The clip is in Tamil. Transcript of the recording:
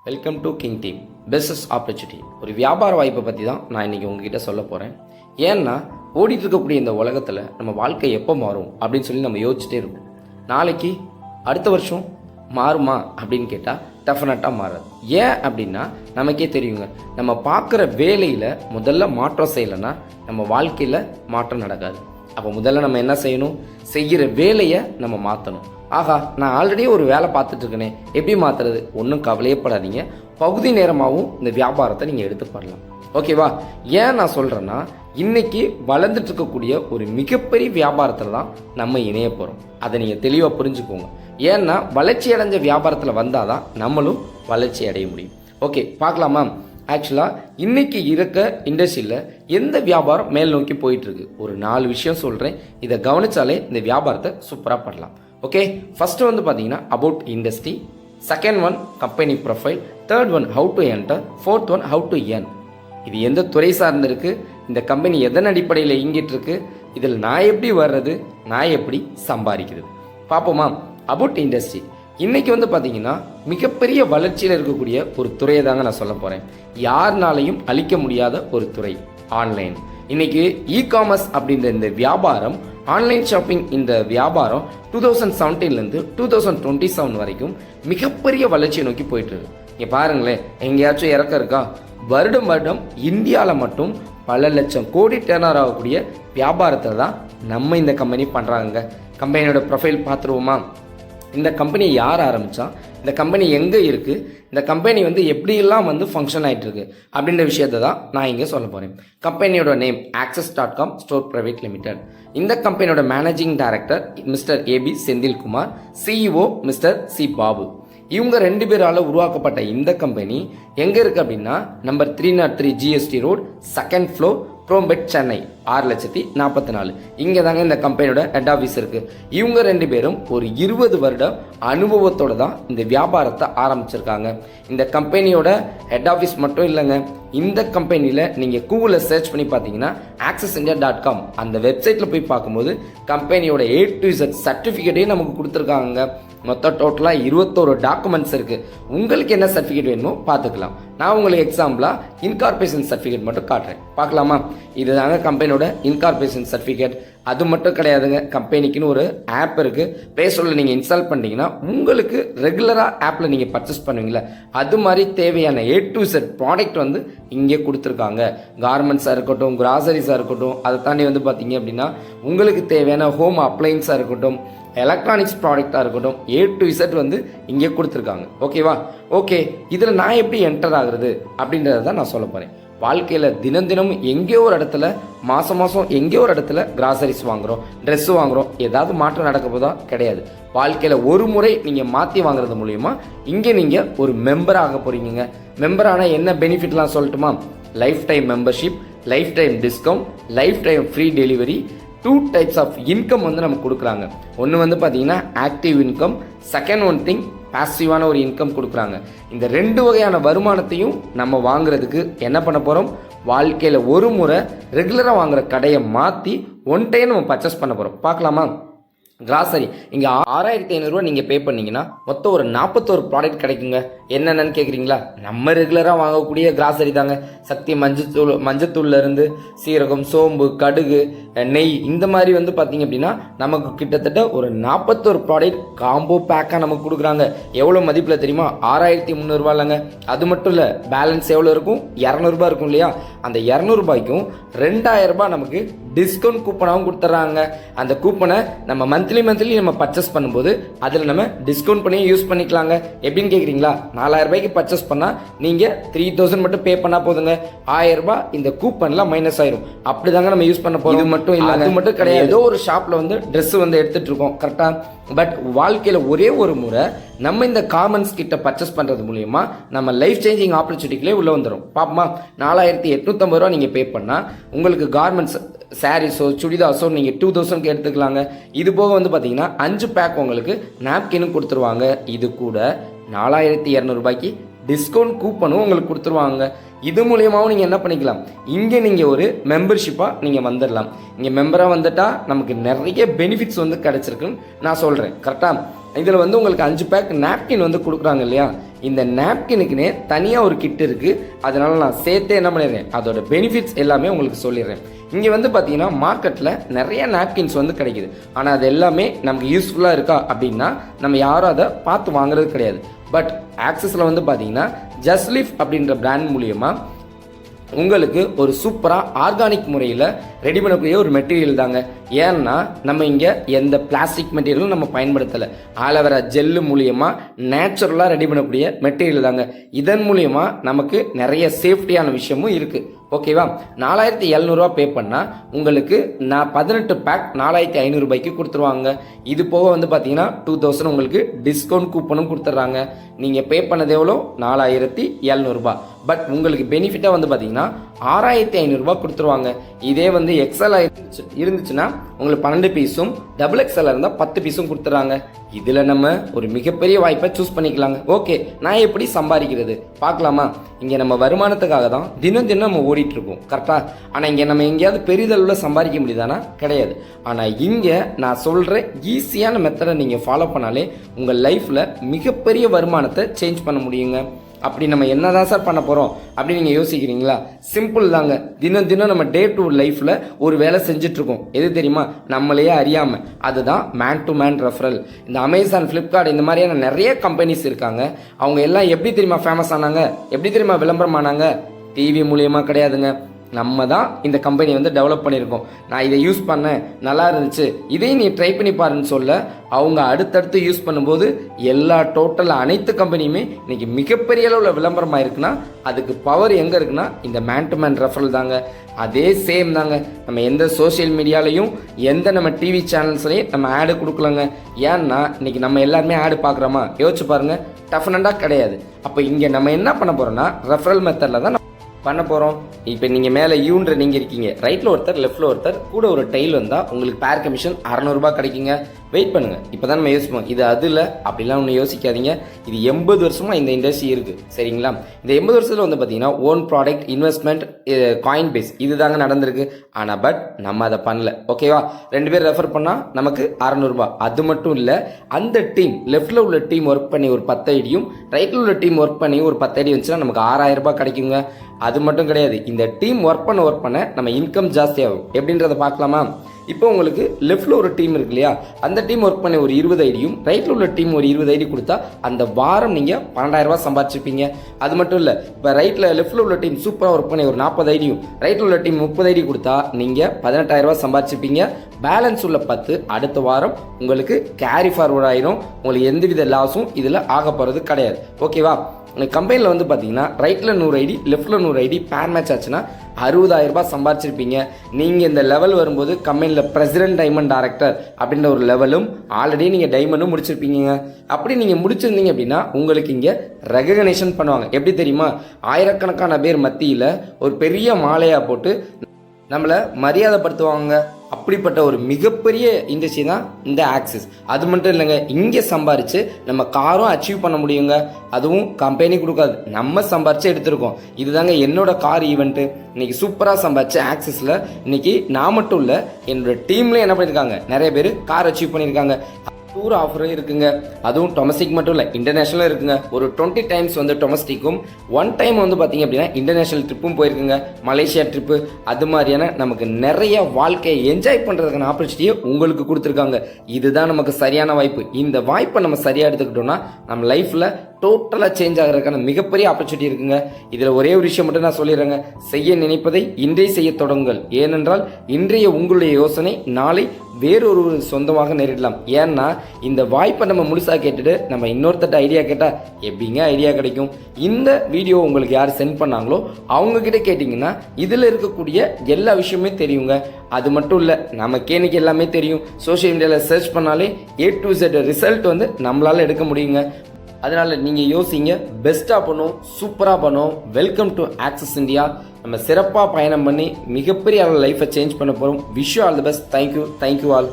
Welcome to king team business opportunity. ஒரு வியாபார வாய்ப்பை பற்றி தான் நான் இன்றைக்கி உங்ககிட்ட சொல்ல போகிறேன். ஏன்னா ஓடிட்டு இருக்கக்கூடிய இந்த உலகத்தில் நம்ம வாழ்க்கை எப்போ மாறும் அப்படின்னு சொல்லி நம்ம யோசிச்சுட்டே இருக்கோம். நாளைக்கு அடுத்த வருஷம் மாறுமா அப்படின்னு கேட்டால் டெஃபினட்டாக மாறாது. ஏன் அப்படின்னா நமக்கே தெரியுங்க, நம்ம பார்க்குற வேலையில் முதல்ல மாற்றம் செய்யலைன்னா நம்ம வாழ்க்கையில் மாற்றம் நடக்காது. அப்போ முதல்ல நம்ம என்ன செய்யணும்? செய்கிற வேலையை நம்ம மாற்றணும். ஆகா, நான் ஆல்ரெடி ஒரு வேலை பார்த்துட்டு இருக்கேனே, எப்படி மாற்றுறது? ஒன்றும் கவலையப்படாதீங்க. பகுதி நேரமாகவும் இந்த வியாபாரத்தை நீங்கள் எடுத்து பண்ணலாம். ஓகேவா? ஏன் நான் சொல்கிறேன்னா, இன்னைக்கு வளர்ந்துட்டு இருக்கக்கூடிய ஒரு மிகப்பெரிய வியாபாரத்தில் தான் நம்ம இணைய போகிறோம். அதை நீங்கள் தெளிவாக புரிஞ்சுக்கோங்க. ஏன்னா வளர்ச்சி அடைஞ்ச வியாபாரத்தில் வந்தால் தான் நம்மளும் வளர்ச்சி அடைய முடியும். ஓகே, பார்க்கலாமா? ஆக்சுவலாக இன்னைக்கு இருக்க இண்டஸ்ட்ரியில் எந்த வியாபாரம் மேல் நோக்கி போயிட்டுருக்கு? ஒரு 4 விஷயம் சொல்கிறேன். இதை கவனித்தாலே இந்த வியாபாரத்தை சூப்பராக பண்ணலாம். ஓகே, ஃபஸ்ட்டு வந்து பார்த்தீங்கன்னா about industry, second one company profile, third one how to enter, fourth one how to earn. இது எந்த துறை சார்ந்திருக்கு, இந்த கம்பெனி எதன் அடிப்படையில் இயங்கிட்டு இருக்கு, இதில் நான் எப்படி வர்றது, நான் எப்படி சம்பாதிக்கிறது பார்ப்போமா? அபவுட் இண்டஸ்ட்ரி இன்னைக்கு வந்து பார்த்தீங்கன்னா மிகப்பெரிய வளர்ச்சியில் இருக்கக்கூடிய ஒரு துறையை தாங்க நான் சொல்ல போகிறேன். யாருனாலையும் அழிக்க முடியாத ஒரு துறை ஆன்லைன். இன்னைக்கு இ-காமர்ஸ் அப்படின்ற இந்த வியாபாரம், ஆன்லைன் ஷாப்பிங் இந்த வியாபாரம் 2017லேருந்து 2027 வரைக்கும் மிகப்பெரிய வளர்ச்சியை நோக்கி போயிட்டு இருக்கு. இங்கே பாருங்களேன், எங்கேயாச்சும் இறக்க இருக்கா? வருடம் வருடம் இந்தியாவில் மட்டும் பல லட்சம் கோடி டர்னர் ஆகக்கூடிய வியாபாரத்தை தான் நம்ம இந்த கம்பெனி பண்ணுறாங்க. கம்பெனியோட ப்ரொஃபைல் பார்த்துருவோமா? இந்த கம்பெனி யார் ஆரம்பித்தா, இந்த கம்பெனி எங்கே இருக்குது, இந்த கம்பெனி வந்து எப்படியெல்லாம் வந்து ஃபங்க்ஷன் ஆகிட்டு இருக்கு அப்படின்ற விஷயத்தை தான் நான் இங்கே சொல்ல போகிறேன். கம்பெனியோட name access.com store private limited. இந்த கம்பெனியோட managing director mister A B Senthilkumar, CEO mister C Babu. இவங்க 2 பேரால் உருவாக்கப்பட்ட இந்த கம்பெனி எங்கே இருக்குது அப்படின்னா, number 303 GST road, second floor, Chromepet, Chennai 6,44,000. இங்கே தாங்க இந்த கம்பெனியோட ஹெட் ஆஃபீஸ் இருக்குது. இவங்க 2 பேரும் ஒரு 20 வருட அனுபவத்தோடு தான் இந்த வியாபாரத்தை ஆரம்பிச்சிருக்காங்க. இந்த கம்பெனியோட ஹெட் ஆஃபீஸ் மட்டும் இல்லைங்க, இந்த கம்பெனியில் நீங்கள் கூகுளில் சர்ச் பண்ணி பார்த்தீங்கன்னா accessindia.com அந்த வெப்சைட்டில் போய் பார்க்கும்போது கம்பெனியோட A to Z சர்டிஃபிகேட்டையும் நமக்கு கொடுத்துருக்காங்க. மொத்தம் டோட்டலாக 21 டாக்குமெண்ட்ஸ் இருக்குது. உங்களுக்கு என்ன சர்டிஃபிகேட் வேணுமோ பார்த்துக்கலாம். நான் உங்களுக்கு எக்ஸாம்பிளாக இன்கார்பரேஷன் சர்டிஃபிகேட் மட்டும் காட்டுறேன், பார்க்கலாமா? இதுதாங்க கம்பெனியோட இன்கார்பரேஷன் சர்டிஃபிகேட். அது மட்டும் கிடையாதுங்க, கம்பெனிக்குன்னு ஒரு ஆப் இருக்குது. ப்ளே ஸ்டோரில் நீங்கள் இன்ஸ்டால் பண்ணிட்டீங்கன்னா உங்களுக்கு ரெகுலராக ஆப்பில் நீங்கள் பர்ச்சேஸ் பண்ணுவீங்களா, அது மாதிரி தேவையான A to Z ப்ராடக்ட் வந்து இங்கே கொடுத்துருக்காங்க. கார்மெண்ட்ஸாக இருக்கட்டும், கிராசரிஸாக இருக்கட்டும், அதை தாண்டி வந்து பார்த்தீங்க அப்படின்னா உங்களுக்கு தேவையான ஹோம் அப்ளையன்ஸாக இருக்கட்டும், எலக்ட்ரானிக்ஸ் ப்ராடக்டாக இருக்கட்டும், A to Z வந்து இங்கே கொடுத்துருக்காங்க. ஓகேவா? ஓகே, இதில் நான் எப்படி என்டர் ஆகுறது அப்படின்றத தான் நான் சொல்ல போகிறேன். வாழ்க்கையில் தினம் தினம் எங்கேயோ ஒரு இடத்துல, மாதம் மாதம் எங்கேயோ ஒரு இடத்துல கிராசரிஸ் வாங்குகிறோம், ட்ரெஸ்ஸு வாங்குகிறோம், ஏதாவது மாற்றம் நடக்க போதா? கிடையாது. வாழ்க்கையில் ஒரு முறை நீங்கள் மாற்றி வாங்குறது மூலிமா இங்கே நீங்கள் ஒரு மெம்பர் ஆக போகிறீங்க. மெம்பரான என்ன பெனிஃபிட்லாம் சொல்லட்டுமா? Life time membership, life time discount, life time free delivery, 2 types of income வந்து நமக்கு கொடுக்குறாங்க. ஒன்று வந்து பார்த்தீங்கன்னா active income, second one thing பாசிவான ஒரு இன்கம் கொடுக்குறாங்க. இந்த 2 வகையான வருமானத்தையும் நம்ம வாங்குறதுக்கு என்ன பண்ண போகிறோம்? வாழ்க்கையில் ஒரு முறை ரெகுலராக வாங்குற கடையை மாற்றி ஒன் டைம் நம்ம பர்ச்சேஸ் பண்ண போகிறோம். பார்க்கலாமா? கிராசரி இங்கே 6,500 நீங்கள் பே பண்ணிங்கன்னா மொத்தம் ஒரு 41 ப்ராடக்ட் கிடைக்குங்க. என்னென்னு கேட்குறீங்களா? நம்ம ரெகுலராக வாங்கக்கூடிய கிராசரி தாங்க. சக்தி மஞ்சத்தூள்லேருந்து சீரகம், சோம்பு, கடுகு, நெய், இந்த மாதிரி வந்து பார்த்தீங்க அப்படின்னா நமக்கு கிட்டத்தட்ட ஒரு 41 ப்ராடக்ட் காம்போ பேக்காக நமக்கு கொடுக்குறாங்க. எவ்வளோ மதிப்பில் தெரியுமா? 6,300 இல்லைங்க. அது மட்டும் இல்லை, பேலன்ஸ் எவ்வளோ இருக்கும்? 200 இருக்கும் இல்லையா? அந்த 200 ரூபாய்க்கும் 2,000 நமக்கு டிஸ்கவுண்ட் கூப்பனாகவும் கொடுத்துட்றாங்க. அந்த கூப்பனை நம்ம மந்த்லி நம்ம பர்ச்சேஸ் பண்ணும்போது அதில் நம்ம டிஸ்கவுண்ட் பண்ணி யூஸ் பண்ணிக்கலாங்க. எப்படின்னு கேட்குறீங்களா? 4,000 ரூபாய்க்கு பர்ச்சேஸ் பண்ணால் நீங்கள் 3,000 மட்டும் பே பண்ணால் போதுங்க. 1,000 ரூபாய் இந்த கூப்பனில் மைனஸ் ஆயிரும். அப்படி தாங்க நம்ம யூஸ் பண்ண போகிறோம். இது மட்டும் இல்லை, அது மட்டும் கிடையாது. ஏதோ ஒரு ஷாப்பில் வந்து ட்ரெஸ் வந்து எடுத்துகிட்டு இருக்கோம், கரெக்டாக? பட் வாழ்க்கையில் ஒரே ஒரு முறை நம்ம இந்த காமன்ஸ் கிட்ட பர்ச்சேஸ் பண்ணுறது மூலியமா நம்ம லைஃப் சேஞ்சிங் ஆப்பர்ச்சுனிட்டிகளே உள்ளே வந்துடும். பாப்பமா, 4,850 ரூபா நீங்கள் பே பண்ணால் உங்களுக்கு கார்மெண்ட்ஸ், சாரீஸோ சுடிதாஸோ நீங்கள் 2,000க்கு எடுத்துக்கலாங்க. இது போக வந்து பார்த்தீங்கன்னா 5 பேக் உங்களுக்கு நாப்கினும் கொடுத்துருவாங்க. இது கூட 4,200 ரூபாய்க்கு டிஸ்கவுண்ட் கூப்பனும் உங்களுக்கு கொடுத்துருவாங்க. இது மூலியமாகவும் நீங்கள் என்ன பண்ணிக்கலாம்? இங்கே நீங்கள் ஒரு மெம்பர்ஷிப்பாக நீங்கள் வந்துடலாம். இங்கே மெம்பராக வந்துட்டால் நமக்கு நிறைய பெனிஃபிட்ஸ் வந்து கிடச்சிருக்குன்னு நான் சொல்கிறேன், கரெக்டாக? இதில் வந்து உங்களுக்கு 5 பேக் நாப்கின் வந்து கொடுக்குறாங்க இல்லையா? இந்த நாப்கினுக்குன்னே தனியாக ஒரு கிட் இருக்குது. அதனால நான் சேர்த்தே என்ன பண்ணிடுறேன், அதோட பெனிஃபிட்ஸ் எல்லாமே உங்களுக்கு சொல்லிடுறேன். இங்கே வந்து பார்த்தீங்கன்னா மார்க்கெட்டில் நிறைய நாப்கின்ஸ் வந்து கிடைக்குது. ஆனால் அது எல்லாமே நமக்கு யூஸ்ஃபுல்லாக இருக்கா அப்படின்னா நம்ம யாரும் அதை பார்த்து வாங்குறது கிடையாது. பட் ஆக்சஸில் வந்து பார்த்தீங்கன்னா ஜஸ்ட்லீஃப் அப்படின்ற பிராண்ட் மூலியமாக உங்களுக்கு ஒரு சூப்பராக ஆர்கானிக் முறையில் ரெடி பண்ணக்கூடிய ஒரு மெட்டீரியல் தாங்க. ஏன்னா நம்ம இங்கே எந்த பிளாஸ்டிக் மெட்டீரியலும் நம்ம பயன்படுத்தலை. ஆலோவேரா ஜெல்லு மூலியமாக நேச்சுரலாக ரெடி பண்ணக்கூடிய மெட்டீரியல் தாங்க. இதன் மூலியமாக நமக்கு நிறைய சேஃப்டியான விஷயமும் இருக்குது. ஓகேவா? 4700 பே பண்ணால் உங்களுக்கு நான் 18 பேக் 4500 கொடுத்துருவாங்க. இது போக வந்து பார்த்தீங்கன்னா 2000 உங்களுக்கு டிஸ்கவுண்ட் கூப்பனும் கொடுத்துட்றாங்க. நீங்கள் பே பண்ணது எவ்வளோ? 4700. பட் உங்களுக்கு பெனிஃபிட்டாக வந்து பார்த்தீங்கன்னா 6500 கொடுத்துருவாங்க. இதே வந்து எக்ஸல் இருந்துச்சுன்னா உங்களுக்கு 12 பீஸும், டபுள் எக்ஸல் இருந்தால் 10 பீஸும் கொடுத்துட்றாங்க. இதில் நம்ம ஒரு மிகப்பெரிய வாய்ப்பை சூஸ் பண்ணிக்கலாங்க. ஓகே, நான் எப்படி சம்பாதிக்கிறது பார்க்கலாமா? இங்கே நம்ம வருமானத்துக்காக தான் தினம் தினம் நம்ம ஓடிட்டு இருக்கோம், கரெக்டாக? ஆனால் இங்கே நம்ம எங்கேயாவது பெரிதளவில் சம்பாதிக்க முடியுதானா? கிடையாது. ஆனால் இங்கே நான் சொல்கிற ஈஸியான மெத்தடை நீங்கள் ஃபாலோ பண்ணாலே உங்கள் லைஃப்பில் மிகப்பெரிய வருமானத்தை சேஞ்ச் பண்ண முடியுங்க. அப்படி நம்ம என்ன தான் சார் பண்ண போகிறோம் அப்படின்னு நீங்கள் யோசிக்கிறீங்களா? சிம்பிள் தாங்க. தினம் தினம் நம்ம டே டு லைஃப்பில் ஒரு வேலை செஞ்சிட்ருக்கோம். எது தெரியுமா? நம்மளையே அறியாமல். அதுதான் மேன் டு மேன் ரெஃபரல். இந்த அமேசான், ஃப்ளிப்கார்ட் இந்த மாதிரியான நிறைய கம்பெனிஸ் இருக்காங்க. அவங்க எல்லாம் எப்படி தெரியுமா ஃபேமஸ் ஆனாங்க? எப்படி தெரியுமா விளம்பரம் ஆனாங்க? டிவி மூலியமாக கிடையாதுங்க. நம்ம தான் இந்த கம்பெனி வந்து டெவலப் பண்ணியிருக்கோம். நான் இதை யூஸ் பண்ணேன், நல்லா இருந்துச்சு, இதையும் நீ ட்ரை பண்ணி பாருன்னு சொல்ல அவங்க அடுத்தடுத்து யூஸ் பண்ணும்போது எல்லா டோட்டல் அனைத்து கம்பெனியுமே இன்னைக்கு மிகப்பெரிய அளவில் விளம்பரம் ஆயிருக்குன்னா அதுக்கு பவர் எங்கே இருக்குன்னா இந்த மேன் டு மேன் ரெஃபரல் தாங்க. அதே சேம் தாங்க. நம்ம எந்த சோசியல் மீடியாலையும் எந்த நம்ம டிவி சேனல்ஸ்லையும் நம்ம ஆடு கொடுக்கலங்க. ஏன்னா இன்னைக்கு நம்ம எல்லாருமே ஆடு பார்க்குறோமா? யோசிச்சு பாருங்க, டெஃபினட்டாக கிடையாது. அப்போ இங்கே நம்ம என்ன பண்ண போகிறோம்னா ரெஃபரல் மெத்தடில் தான் பண்ண போகிறோம். இப்போ நீங்கள் மேலே யூன்ற நீங்கள் இருக்கீங்க, ரைட்டில் ஒருத்தர் லெஃப்டில் ஒருத்தர், கூட ஒரு டைல் வந்தால் உங்களுக்கு பேர் கமிஷன் 600 கிடைக்குங்க. வெயிட் பண்ணுங்கள். இப்போ தான் நம்ம யோசிப்போம் இது அதில் அப்படிலாம் ஒன்று யோசிக்காதீங்க. இது 80 வருஷமாக இந்த இண்டஸ்ட்ரி இருக்குது, சரிங்களா? இந்த 80 வருஷத்தில் வந்து பார்த்தீங்கன்னா own product, investment, coin base இது தாங்க நடந்திருக்கு. ஆனால் பட் நம்ம அதை பண்ணல. ஓகேவா? 2 பேர் ரெஃபர் பண்ணால் நமக்கு 600. அது மட்டும் இல்லை, அந்த டீம் லெஃப்டில் உள்ள டீம் ஒர்க் பண்ணி ஒரு 10 ஐடியும், ரைட்டில் உள்ள டீம் ஒர்க் பண்ணி ஒரு 10 ஐடி வந்துச்சுன்னா நமக்கு 6000 கிடைக்குங்க. அது மட்டும் கிடையாது, இந்த டீம் ஒர்க் பண்ண நம்ம இன்கம் ஜாஸ்தியாகும். எப்படின்றத பார்க்கலாமா? இப்போ உங்களுக்கு லெஃப்டில் ஒரு டீம் இருக்கு இல்லையா, அந்த டீம் ஒர்க் பண்ணி ஒரு 20 ஐடியும், ரைட்டில் உள்ள டீம் ஒரு 20 ஐடி கொடுத்தா அந்த வாரம் நீங்கள் 12000 சம்பாதிச்சிருப்பீங்க. அது மட்டும் இல்லை, இப்போ லெஃப்டில் உள்ள டீம் சூப்பராக ஒர்க் பண்ணி ஒரு 40 ஐடியும், ரைட்டில் உள்ள டீம் 30 ஐடி கொடுத்தா நீங்கள் 18000 சம்பாதிச்சிருப்பீங்க. பேலன்ஸ் உள்ள 10 அடுத்த வாரம் உங்களுக்கு கேரி ஃபார்வர்ட் ஆயிரும். உங்களுக்கு எந்தவித லாஸும் இதில் ஆக போகிறது கிடையாது. ஓகேவா? கம்பெனியில் வந்து பார்த்தீங்கன்னா ரைட்டில் 100 ஐடி, லெஃப்டில் 100 ஐடி பேர் மேட்ச் ஆச்சுன்னா 60000 சம்பாதிச்சிருப்பீங்க. நீங்கள் இந்த லெவல் வரும்போது கம்பெனியில் பிரசிடென்ட் டைமண்ட் டைரக்டர் அப்படின்ற ஒரு லெவலும் ஆல்ரெடி நீங்கள் டைமண்டும் முடிச்சிருப்பீங்க. அப்படி நீங்கள் முடிச்சிருந்தீங்க அப்படின்னா உங்களுக்கு இங்கே ரெகக்னேஷன் பண்ணுவாங்க. எப்படி தெரியுமா? ஆயிரக்கணக்கான பேர் மத்தியில் ஒரு பெரிய மாலையாக போட்டு நம்மளை மரியாதைப்படுத்துவாங்க. அப்படிப்பட்ட ஒரு மிகப்பெரிய இண்டஸ்ட்ரி தான் இந்த ஆக்சிஸ். அது மட்டும் இல்லைங்க, இங்கே சம்பாரித்து நம்ம காரும் அச்சீவ் பண்ண முடியுங்க. அதுவும் கம்பெனி கொடுக்காது, நம்ம சம்பாரித்து எடுத்திருக்கோம். இதுதாங்க என்னோட கார் ஈவெண்ட்டு. இன்னைக்கு சூப்பராக சம்பாரிச்சு ஆக்சிஸில் இன்னைக்கு நான் மட்டும் இல்லை, என்னோட டீம்ல என்ன பண்ணியிருக்காங்க, நிறைய பேர் கார் அச்சீவ் பண்ணியிருக்காங்க. டூர் ஆஃபரும் இருக்குங்க. அதுவும் டொமஸ்டிக் மட்டும் இல்லை, இன்டர்நேஷனலும் இருக்குங்க. ஒரு 20 டைம்ஸ் வந்து டொமஸ்டிக்கும், 1 டைம் வந்து பார்த்தீங்க அப்படின்னா இன்டர்நேஷனல் ட்ரிப்பும் போயிருக்குங்க, மலேசியா ட்ரிப்பு. அது மாதிரியான நமக்கு நிறைய வாழ்க்கையை என்ஜாய் பண்ணுறதுக்கான ஆப்பர்ச்சுனிட்டியை உங்களுக்கு கொடுத்துருக்காங்க. இதுதான் நமக்கு சரியான வாய்ப்பு. இந்த வாய்ப்பை நம்ம சரியாக எடுத்துக்கிட்டோம்னா நம்ம லைஃப்பில் டோட்டலாக சேஞ்ச் ஆகிறதுக்கான மிகப்பெரிய ஆப்பர்ச்சுனிட்டி இருக்குங்க. இதில் ஒரே ஒரு விஷயம் மட்டும் நான் சொல்லிடுறேங்க, செய்ய நினைப்பதை இன்றைய செய்ய தொடங்குங்கள். ஏனென்றால் இன்றைய உங்களுடைய யோசனை நாளை வேறொரு சொந்தமாக நேரிடலாம். ஏன்னா இந்த வாய்ப்பை நம்ம முழுசாக கேட்டுட்டு நம்ம இன்னொருத்தட்ட ஐடியா கேட்டால் எப்படிங்க ஐடியா கிடைக்கும்? இந்த வீடியோ உங்களுக்கு யார் சென்ட் பண்ணாங்களோ அவங்கக்கிட்ட கேட்டிங்கன்னா இதில் இருக்கக்கூடிய எல்லா விஷயமே தெரியுங்க. அது மட்டும் இல்லை, நமக்கே இன்னைக்கு எல்லாமே தெரியும். சோஷியல் மீடியாவில் சர்ச் பண்ணாலே A to Z ரிசல்ட் வந்து நம்மளால் எடுக்க முடியுங்க. அதனால் நீங்கள் யோசிங்க, பெஸ்ட்டாக பண்ணும், சூப்பராக பண்ணும். Welcome to axis India. நம்ம சிறப்பாக பயணம் பண்ணி மிகப்பெரிய அளவு லைஃப்பை சேஞ்ச் பண்ண போகிறோம். Wish you all the best. Thank you all.